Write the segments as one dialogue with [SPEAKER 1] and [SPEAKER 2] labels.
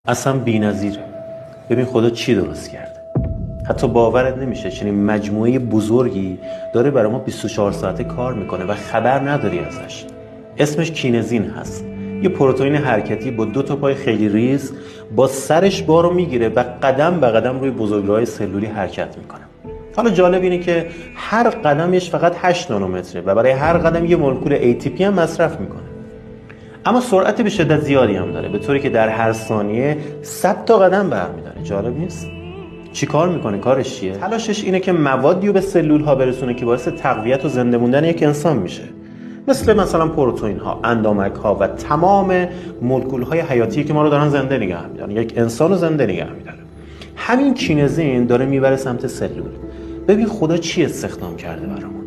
[SPEAKER 1] اصلا بی‌نظیره. ببین خدا چی درست کرده. حتی باورت نمیشه چنین مجموعه بزرگی داره برای ما 24 ساعته کار میکنه و خبر نداری ازش. اسمش کینزین هست. یه پروتئین حرکتی با 2 تا پای خیلی ریز با سرش بارو میگیره و قدم به قدم روی بزرگراهای سلولی حرکت میکنه. حالا جالب اینه که هر قدمش فقط 8 نانومتره و برای هر قدم یه مولکول ATP هم مصرف میکنه. اما سرعت به شدت زیادی هم داره، به طوری که در هر ثانیه 100 تا قدم برمی‌داره. جالب نیست؟ چی کار میکنه؟ کارش چیه؟ تلاشش اینه که موادی رو به سلول ها برسونه که باعث تقویت و زنده موندن یک انسان میشه. مثلا پروتئین ها، اندامک ها و تمام مولکول های حیاتی که ما رو دارن زنده نگه میدارن، یک انسان رو زنده نگه میداره. همین کینزین داره میبره سمت سلول. ببین خدا چی استخدام کرده برامون.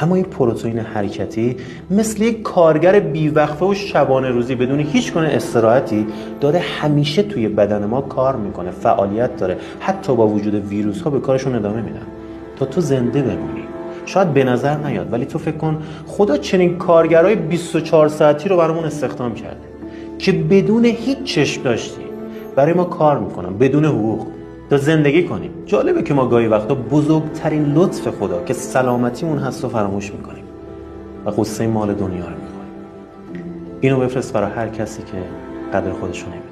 [SPEAKER 1] اما این پروتئین حرکتی مثل یک کارگر بیوقفه و شبانه روزی بدون هیچ گونه استراحتی داره همیشه توی بدن ما کار میکنه، فعالیت داره. حتی با وجود ویروس ها به کارشون ادامه میدن تا تو زنده بمونی. شاید به نظر نیاد، ولی تو فکر کن خدا چنین کارگرای 24 ساعتی رو برامون استخدام کرده که بدون هیچ چشم داشتی برای ما کار میکنن، بدون حقوق، تا زندگی کنیم. جالبه که ما گاهی وقتا بزرگترین لطف خدا که سلامتیمون هست رو فراموش میکنیم و قصه مال دنیا رو میخوریم. اینو بفرست برای هر کسی که قدر خودشو نمی‌دونه.